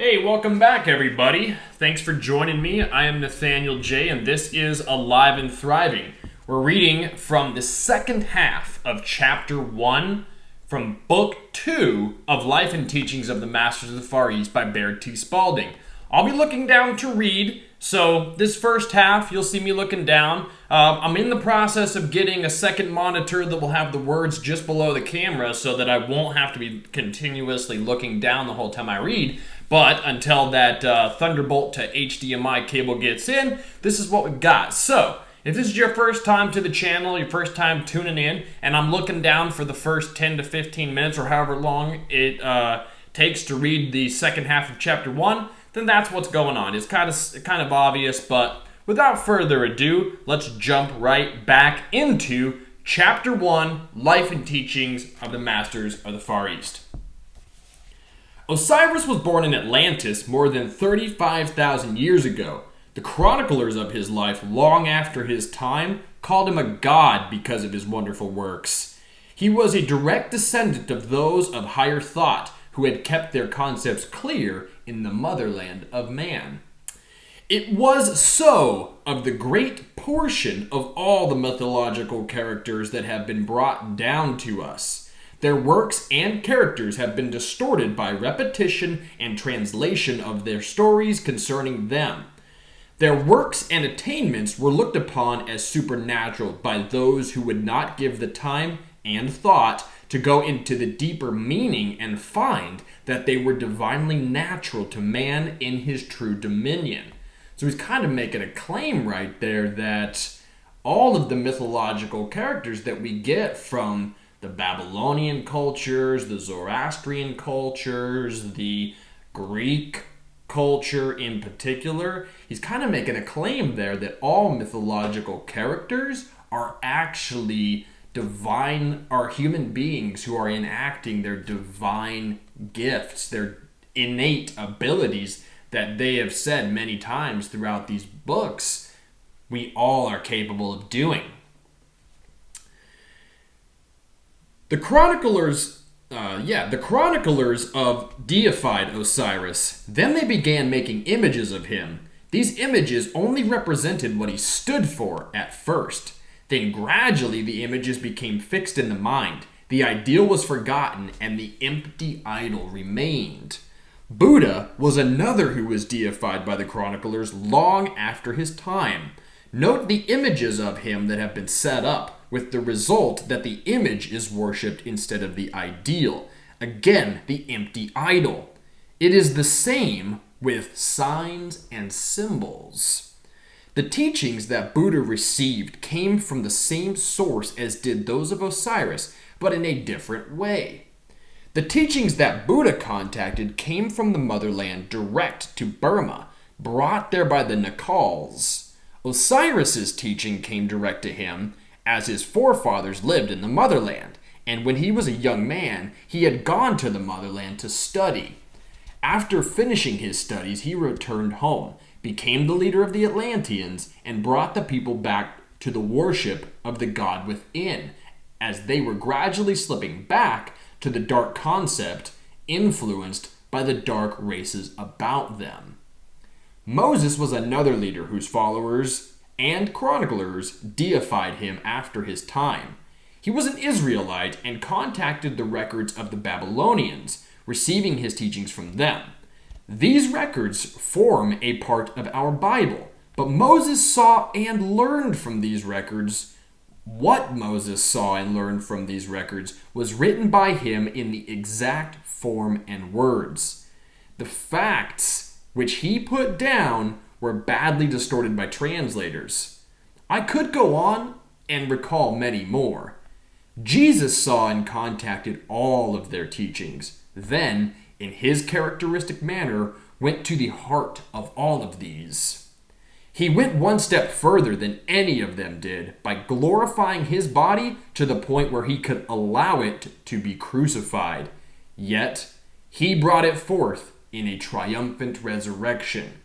Hey, welcome back, everybody. Thanks for joining me. I am Nathaniel J, and this is Alive and Thriving. We're reading from the second half of Chapter 1 from Book 2 of Life and Teachings of the Masters of the Far East by Baird T. Spalding. I'll be looking down to read, so this first half, you'll see me looking down. I'm in the process of getting a second monitor that will have the words just below the camera so that I won't have to be continuously looking down the whole time I read. But until that Thunderbolt to HDMI cable gets in, this is what we've got. So, if this is your first time to the channel, your first time tuning in, and I'm looking down for the first 10 to 15 minutes or however long it takes to read the second half of Chapter 1, then that's what's going on. It's kind of obvious, but without further ado, let's jump right back into Chapter 1, Life and Teachings of the Masters of the Far East. Osiris was born in Atlantis more than 35,000 years ago. The chroniclers of his life long after his time called him a god because of his wonderful works. He was a direct descendant of those of higher thought who had kept their concepts clear in the motherland of man. It was so of the great portion of all the mythological characters that have been brought down to us. Their works and characters have been distorted by repetition and translation of their stories concerning them. Their works and attainments were looked upon as supernatural by those who would not give the time and thought to go into the deeper meaning and find that they were divinely natural to man in his true dominion. So he's kind of making a claim right there that all of the mythological characters that we get from the Babylonian cultures, the Zoroastrian cultures, the Greek culture in particular, he's kind of making a claim there that all mythological characters are actually divine, are human beings who are enacting their divine gifts, their innate abilities that they have said many times throughout these books we all are capable of doing. The chroniclers of deified Osiris. Then they began making images of him. These images only represented what he stood for at first. Then gradually the images became fixed in the mind. The ideal was forgotten and the empty idol remained. Buddha was another who was deified by the chroniclers long after his time. Note the images of him that have been set up, with the result that the image is worshipped instead of the ideal. Again, the empty idol. It is the same with signs and symbols. The teachings that Buddha received came from the same source as did those of Osiris, but in a different way. The teachings that Buddha contacted came from the motherland direct to Burma, brought there by the Nakals. Osiris's teaching came direct to him, as his forefathers lived in the motherland, and when he was a young man, he had gone to the motherland to study. After finishing his studies, he returned home, became the leader of the Atlanteans, and brought the people back to the worship of the god within, as they were gradually slipping back to the dark concept influenced by the dark races about them. Moses was another leader whose followers and chroniclers deified him after his time. He was an Israelite and contacted the records of the Babylonians, receiving his teachings from them. These records form a part of our Bible, but Moses saw and learned from these records. What Moses saw and learned from these records was written by him in the exact form and words. The facts which he put down were badly distorted by translators. I could go on and recall many more. Jesus saw and contacted all of their teachings, then, in his characteristic manner, went to the heart of all of these. He went one step further than any of them did by glorifying his body to the point where he could allow it to be crucified. Yet, he brought it forth in a triumphant resurrection.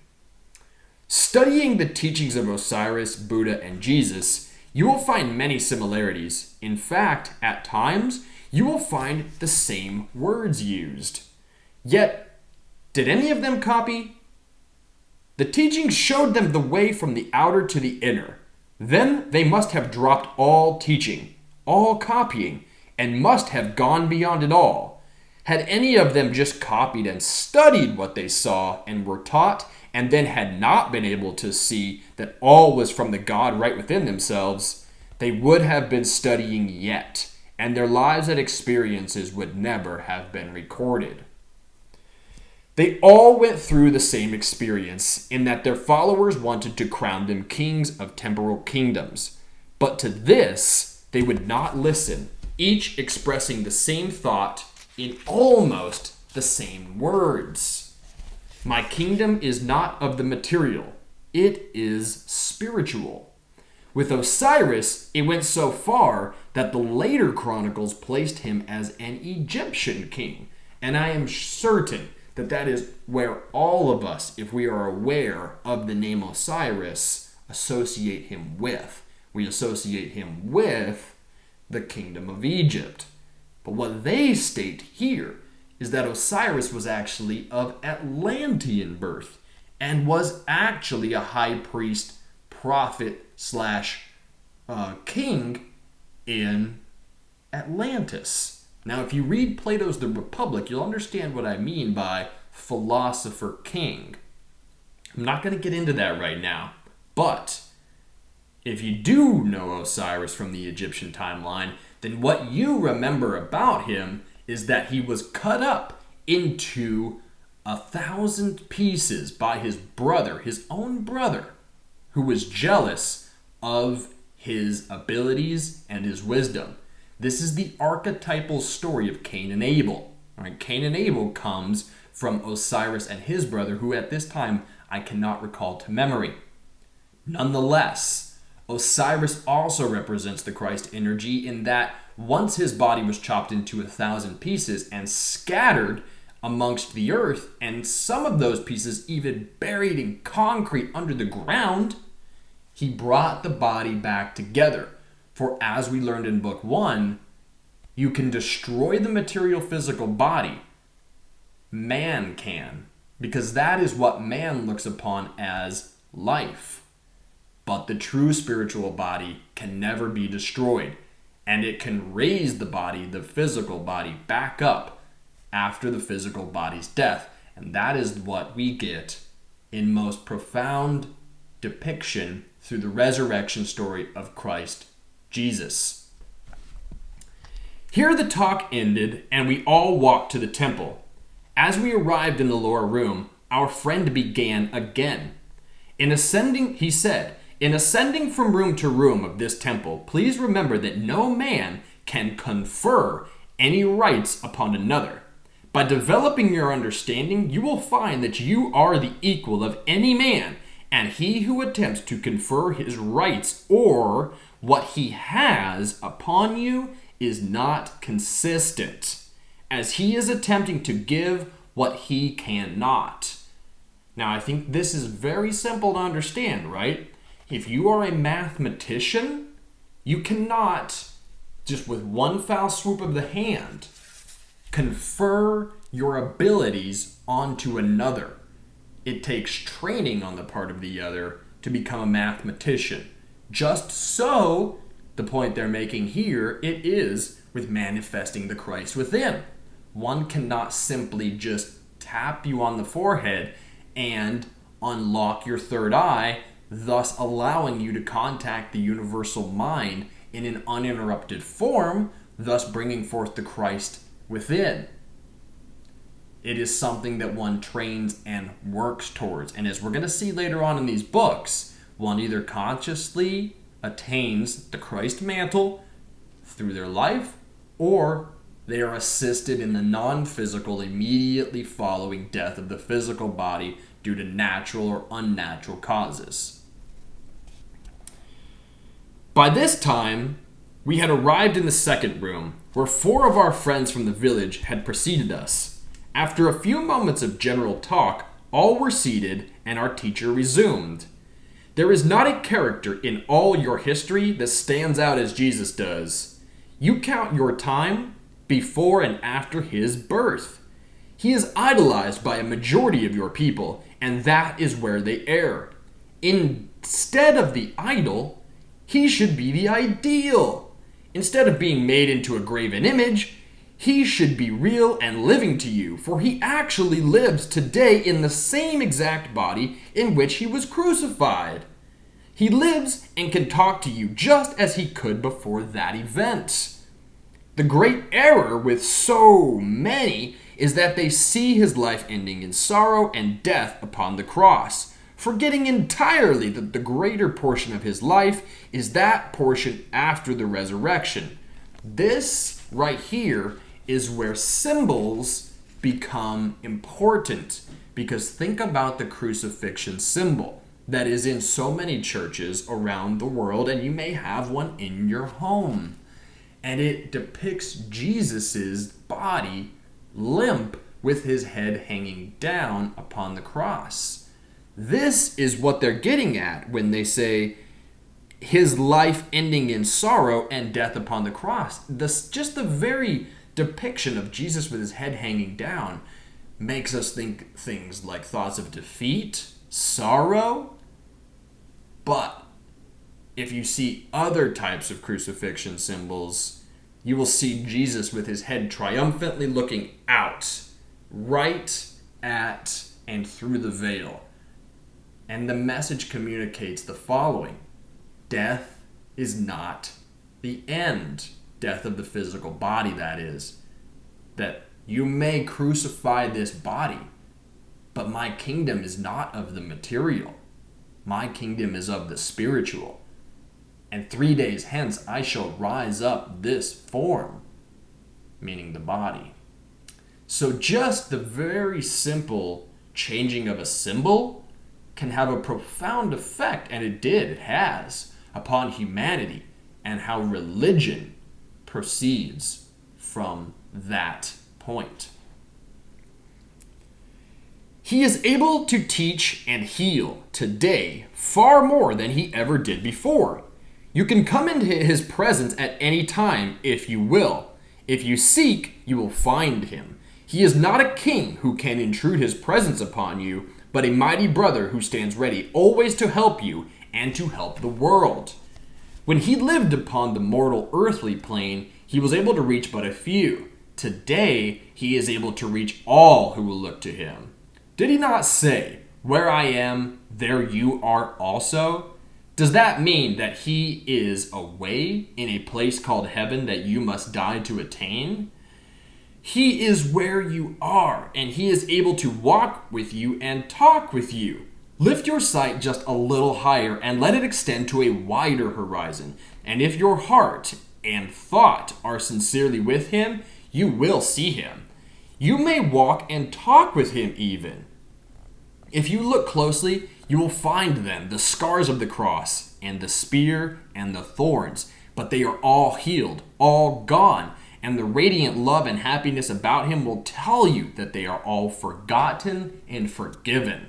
Studying the teachings of Osiris, Buddha, and Jesus, you will find many similarities. In fact, at times, you will find the same words used. Yet, Did any of them copy? The teaching showed them the way from the outer to the inner. Then they must have dropped all teaching, all copying, and must have gone beyond it all. Had any of them just copied and studied what they saw and were taught, and then had not been able to see that all was from the God right within themselves, they would have been studying yet, and their lives and experiences would never have been recorded. They all went through the same experience in that their followers wanted to crown them kings of temporal kingdoms. But to this, they would not listen, each expressing the same thought in almost the same words. My kingdom is not of the material, it is spiritual. With Osiris, it went so far that the later chronicles placed him as an Egyptian king, and I am certain that that is where all of us, if we are aware of the name Osiris, associate him with. We associate him with the kingdom of Egypt. But what they state here is that Osiris was actually of Atlantean birth and was actually a high priest, prophet / king in Atlantis. Now, if you read Plato's The Republic, you'll understand what I mean by philosopher king. I'm not going to get into that right now, but if you do know Osiris from the Egyptian timeline, then what you remember about him is that he was cut up into 1,000 pieces by his brother, his own brother, who was jealous of his abilities and his wisdom. This is the archetypal story of Cain and Abel. All right, Cain and Abel comes from Osiris and his brother, who at this time I cannot recall to memory. Nonetheless, Osiris also represents the Christ energy in that once his body was chopped into 1,000 pieces and scattered amongst the earth, and some of those pieces even buried in concrete under the ground, he brought the body back together. For as we learned in book 1, you can destroy the material physical body. Man can, because that is what man looks upon as life. But the true spiritual body can never be destroyed, and it can raise the body, the physical body, back up after the physical body's death. And that is what we get in most profound depiction through the resurrection story of Christ Jesus. Here the talk ended, and we all walked to the temple. As we arrived in the lower room, our friend began again. He said, in ascending from room to room of this temple, please remember that no man can confer any rights upon another. By developing your understanding, you will find that you are the equal of any man, and he who attempts to confer his rights or what he has upon you is not consistent, as he is attempting to give what he cannot. Now, I think this is very simple to understand, right? If you are a mathematician, you cannot, just with one foul swoop of the hand, confer your abilities onto another. It takes training on the part of the other to become a mathematician. Just so, the point they're making here, it is with manifesting the Christ within. One cannot simply just tap you on the forehead and unlock your third eye, thus allowing you to contact the universal mind in an uninterrupted form, thus bringing forth the Christ within. It is something that one trains and works towards. And as we're going to see later on in these books, one either consciously attains the Christ mantle through their life, or they are assisted in the non-physical immediately following death of the physical body due to natural or unnatural causes. By this time, we had arrived in the second room, where 4 of our friends from the village had preceded us. After a few moments of general talk, all were seated, and our teacher resumed. There is not a character in all your history that stands out as Jesus does. You count your time before and after his birth. He is idolized by a majority of your people, and that is where they err. Instead of the idol, he should be the ideal. Instead of being made into a graven image, he should be real and living to you, for he actually lives today in the same exact body in which he was crucified. He lives and can talk to you just as he could before that event. The great error with so many is that they see his life ending in sorrow and death upon the cross, forgetting entirely that the greater portion of his life is that portion after the resurrection. This right here is where symbols become important, because think about the crucifixion symbol that is in so many churches around the world, and you may have one in your home. And it depicts Jesus's body limp with his head hanging down upon the cross. This is what they're getting at when they say his life ending in sorrow and death upon the cross. Just the very depiction of Jesus with his head hanging down makes us think things like thoughts of defeat, sorrow. But if you see other types of crucifixion symbols, you will see Jesus with his head triumphantly looking out, right at and through the veil. And the message communicates the following: death is not the end. Death of the physical body, that is. That you may crucify this body, but my kingdom is not of the material. My kingdom is of the spiritual. And 3 days hence I shall rise up this form, meaning the body. So just the very simple changing of a symbol can have a profound effect, and it has, upon humanity and how religion proceeds from that point. He is able to teach and heal today far more than he ever did before. You can come into his presence at any time if you will. If you seek, you will find him. He is not a king who can intrude his presence upon you, but a mighty brother who stands ready always to help you and to help the world. When he lived upon the mortal earthly plane, he was able to reach but a few. Today, he is able to reach all who will look to him. Did he not say, "Where I am, there you are also"? Does that mean that he is away in a place called heaven that you must die to attain? He is where you are, and he is able to walk with you and talk with you. Lift your sight just a little higher and let it extend to a wider horizon. And if your heart and thought are sincerely with him, you will see him. You may walk and talk with him even. If you look closely, you will find then the scars of the cross and the spear and the thorns, but they are all healed, all gone, and the radiant love and happiness about him will tell you that they are all forgotten and forgiven.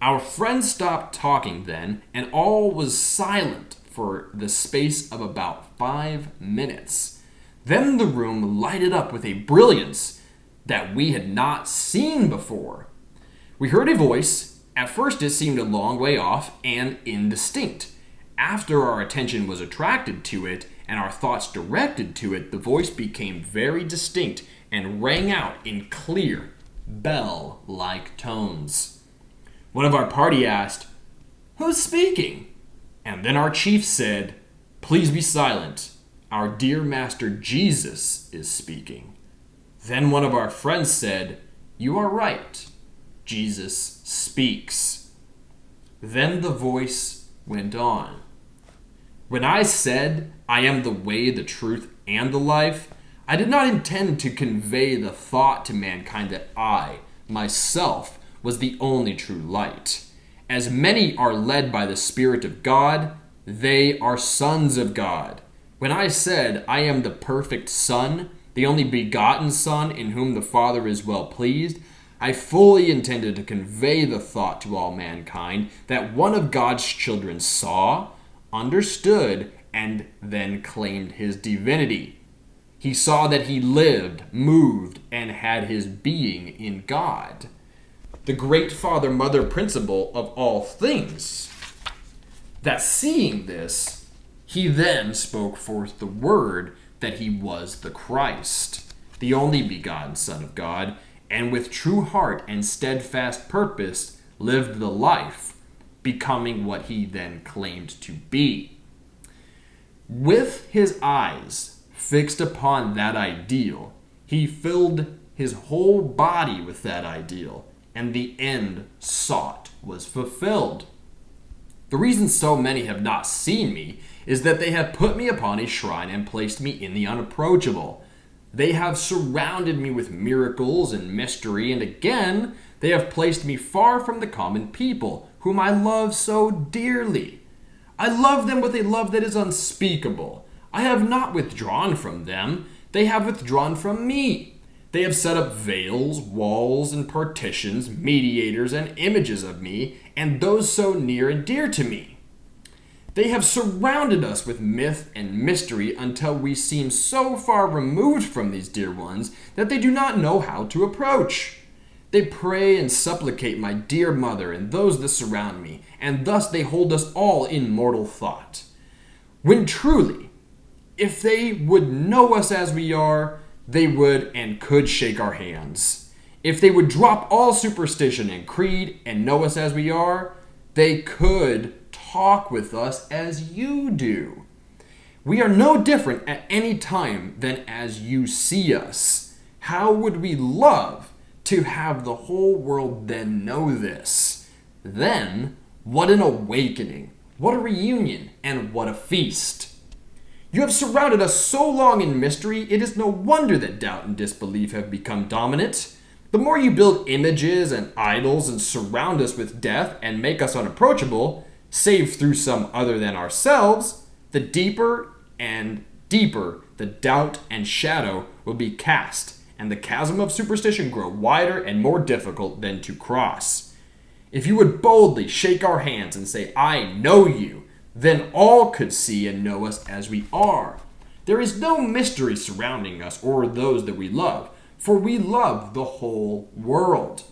Our friend stopped talking then, and all was silent for the space of about 5 minutes. Then the room lighted up with a brilliance that we had not seen before. We heard a voice. At first it seemed a long way off and indistinct. After our attention was attracted to it and our thoughts directed to it, the voice became very distinct and rang out in clear, bell-like tones. One of our party asked, "Who's speaking?" And then our chief said, "Please be silent. Our dear Master Jesus is speaking." Then one of our friends said, "You are right. Jesus speaks." Then the voice went on. "When I said, 'I am the way, the truth, and the life,' I did not intend to convey the thought to mankind that I, myself, was the only true light. As many are led by the Spirit of God, they are sons of God. When I said, 'I am the perfect Son, the only begotten Son, in whom the Father is well pleased,' I fully intended to convey the thought to all mankind that one of God's children saw, understood, and then claimed his divinity. He saw that he lived, moved, and had his being in God, the great father-mother principle of all things. That seeing this, he then spoke forth the word that he was the Christ, the only begotten Son of God, and with true heart and steadfast purpose lived the life, becoming what he then claimed to be. With his eyes fixed upon that ideal, he filled his whole body with that ideal, and the end sought was fulfilled. The reason so many have not seen me is that they have put me upon a shrine and placed me in the unapproachable. They have surrounded me with miracles and mystery, and again, they have placed me far from the common people, whom I love so dearly. I love them with a love that is unspeakable. I have not withdrawn from them. They have withdrawn from me. They have set up veils, walls, and partitions, mediators, and images of me, and those so near and dear to me. They have surrounded us with myth and mystery until we seem so far removed from these dear ones that they do not know how to approach. They pray and supplicate my dear mother and those that surround me, and thus they hold us all in mortal thought. When truly, if they would know us as we are, they would and could shake our hands. If they would drop all superstition and creed and know us as we are, they could talk with us as you do. We are no different at any time than as you see us. How would we love to have the whole world then know this? Then, what an awakening, what a reunion, and what a feast. You have surrounded us so long in mystery, it is no wonder that doubt and disbelief have become dominant. The more you build images and idols and surround us with death and make us unapproachable, save through some other than ourselves, the deeper and deeper the doubt and shadow will be cast, and the chasm of superstition grow wider and more difficult than to cross. If you would boldly shake our hands and say, "I know you," then all could see and know us as we are. There is no mystery surrounding us or those that we love, for we love the whole world.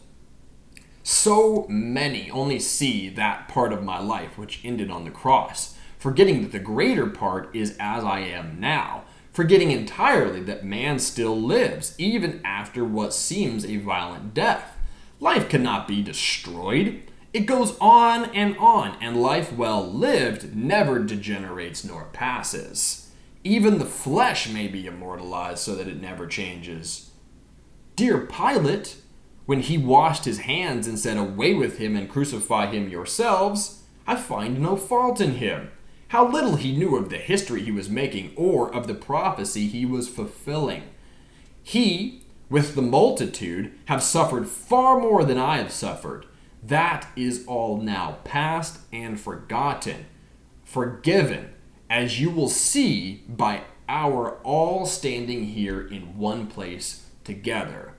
So many only see that part of my life which ended on the cross, forgetting that the greater part is as I am now, forgetting entirely that man still lives, even after what seems a violent death. Life cannot be destroyed. It goes on, and life well lived never degenerates nor passes. Even the flesh may be immortalized so that it never changes. Dear Pilate, when he washed his hands and said, "Away with him and crucify him yourselves," I find no fault in him. How little he knew of the history he was making or of the prophecy he was fulfilling. He, with the multitude, have suffered far more than I have suffered. That is all now past and forgotten, forgiven, as you will see by our all standing here in one place together.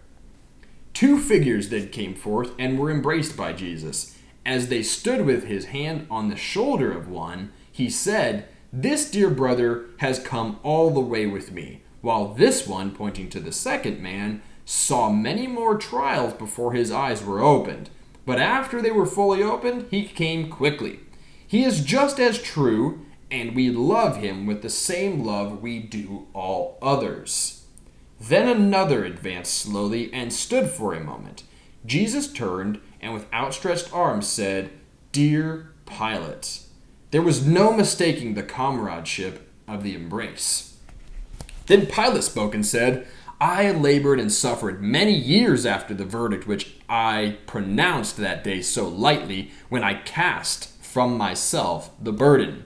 Two figures then came forth and were embraced by Jesus. As they stood with his hand on the shoulder of one, he said, "This dear brother has come all the way with me," while this one, pointing to the second man, saw many more trials before his eyes were opened. But after they were fully opened, he came quickly. He is just as true, and we love him with the same love we do all others. Then another advanced slowly and stood for a moment. Jesus turned and with outstretched arms said, "Dear Pilate." There was no mistaking the comradeship of the embrace. Then Pilate spoke and said, "I labored and suffered many years after the verdict which I pronounced that day so lightly when I cast from myself the burden.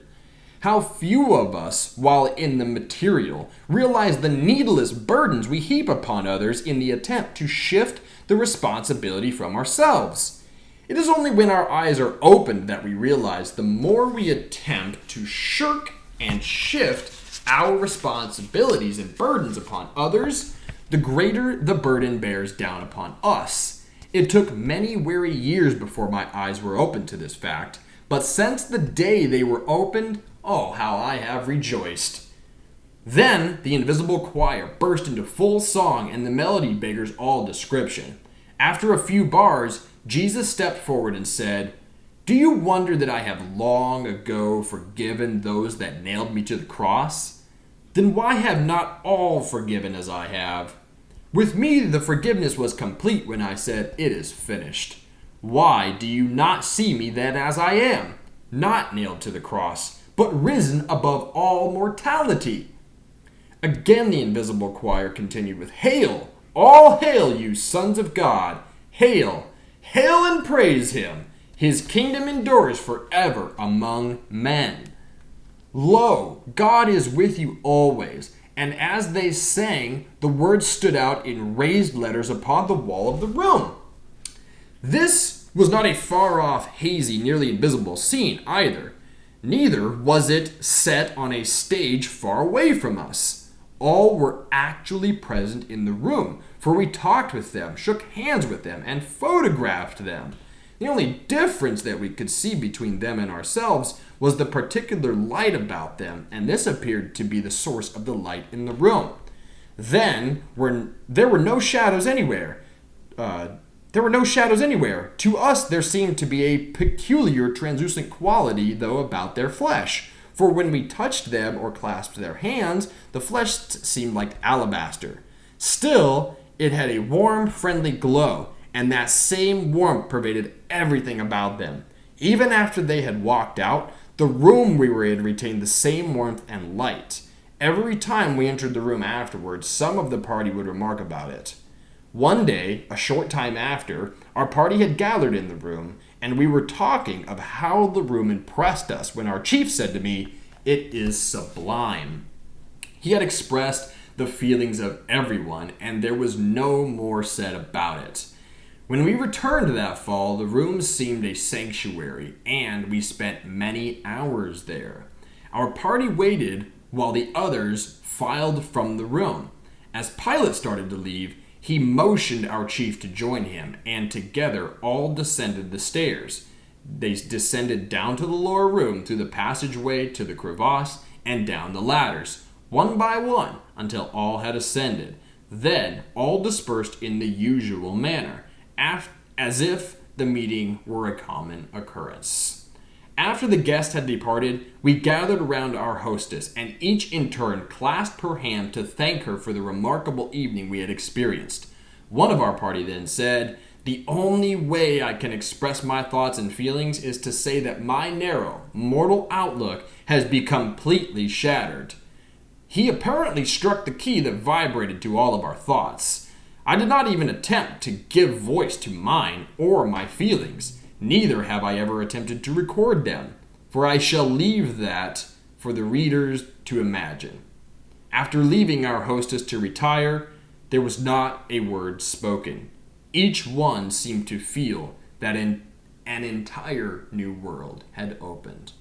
How few of us, while in the material, realize the needless burdens we heap upon others in the attempt to shift the responsibility from ourselves. It is only when our eyes are opened that we realize the more we attempt to shirk and shift our responsibilities and burdens upon others, the greater the burden bears down upon us. It took many weary years before my eyes were opened to this fact, but since the day they were opened, oh, how I have rejoiced. Then the invisible choir burst into full song and the melody beggars all description. After a few bars, Jesus stepped forward and said, "Do you wonder that I have long ago forgiven those that nailed me to the cross? Then why have not all forgiven as I have? With me the forgiveness was complete when I said, 'It is finished.' Why do you not see me then as I am, not nailed to the cross, but risen above all mortality?" Again the invisible choir continued with, "Hail, all hail, you sons of God! Hail, hail and praise him! His kingdom endures forever among men. Lo, God is with you always." And as they sang, the words stood out in raised letters upon the wall of the room. This was not a far-off, hazy, nearly invisible scene either. Neither was it set on a stage far away from us. All were actually present in the room, for we talked with them, shook hands with them, and photographed them. The only difference that we could see between them and ourselves was the particular light about them, and this appeared to be the source of the light in the room. Then there were no shadows anywhere. To us, there seemed to be a peculiar translucent quality, though, about their flesh. For when we touched them or clasped their hands, the flesh seemed like alabaster. Still, it had a warm, friendly glow, and that same warmth pervaded everything about them. Even after they had walked out, the room we were in retained the same warmth and light. Every time we entered the room afterwards, some of the party would remark about it. One day, a short time after, our party had gathered in the room, and we were talking of how the room impressed us when our chief said to me, "It is sublime." He had expressed the feelings of everyone, and there was no more said about it. When we returned that fall, the room seemed a sanctuary, and we spent many hours there. Our party waited while the others filed from the room. As Pilate started to leave, he motioned our chief to join him, and together all descended the stairs. They descended down to the lower room through the passageway to the crevasse and down the ladders, one by one, until all had ascended. Then all dispersed in the usual manner, as if the meeting were a common occurrence. After the guests had departed, we gathered around our hostess, and each in turn clasped her hand to thank her for the remarkable evening we had experienced. One of our party then said, "The only way I can express my thoughts and feelings is to say that my narrow, mortal outlook has become completely shattered." He apparently struck the key that vibrated to all of our thoughts. I did not even attempt to give voice to mine or my feelings. Neither have I ever attempted to record them, for I shall leave that for the readers to imagine. After leaving our hostess to retire, there was not a word spoken. Each one seemed to feel that an entire new world had opened.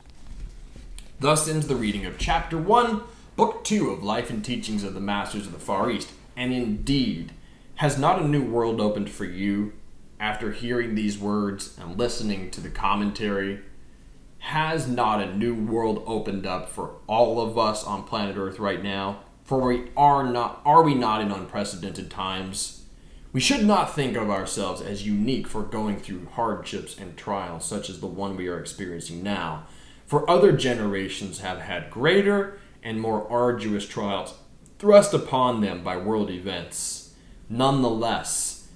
Thus ends the reading of Chapter 1, Book 2 of Life and Teachings of the Masters of the Far East. And indeed, has not a new world opened for you after hearing these words and listening to the commentary? Has not a new world opened up for all of us on planet Earth right now? For are we not in unprecedented times? We should not think of ourselves as unique for going through hardships and trials such as the one we are experiencing now. For other generations have had greater and more arduous trials thrust upon them by world events. Nonetheless,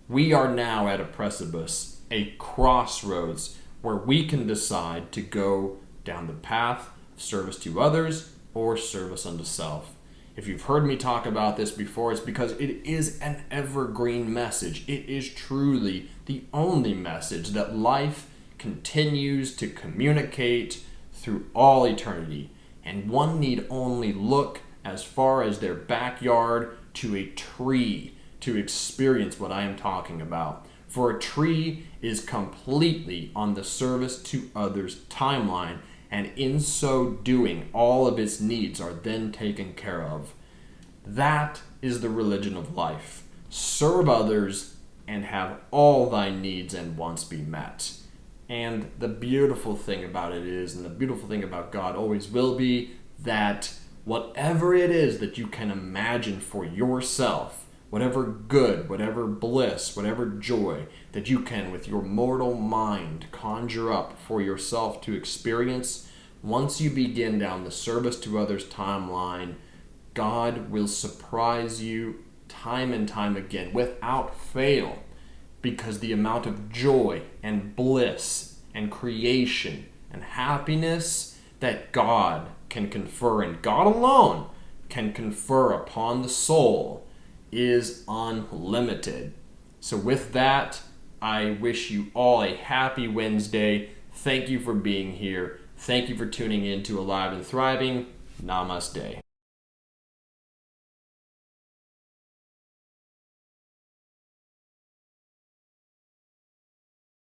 we are now at a precipice, a crossroads, where we can decide to go down the path of service to others or service unto self. If you've heard me talk about this before, it's because it is an evergreen message. It is truly the only message that life continues to communicate through all eternity. And one need only look as far as their backyard to a tree to experience what I am talking about. For a tree is completely on the service to others timeline, and in so doing, all of its needs are then taken care of. That is the religion of life. Serve others and have all thy needs and wants be met. And the beautiful thing about it is, and the beautiful thing about God always will be, that whatever it is that you can imagine for yourself, whatever good, whatever bliss, whatever joy that you can with your mortal mind conjure up for yourself to experience, once you begin down the service to others timeline, God will surprise you time and time again without fail, because the amount of joy and bliss and creation and happiness that God can confer, and God alone can confer upon the soul, is unlimited. So with that, I wish you all a happy Wednesday. Thank you for being here. Thank you for tuning in to Alive and Thriving. Namaste.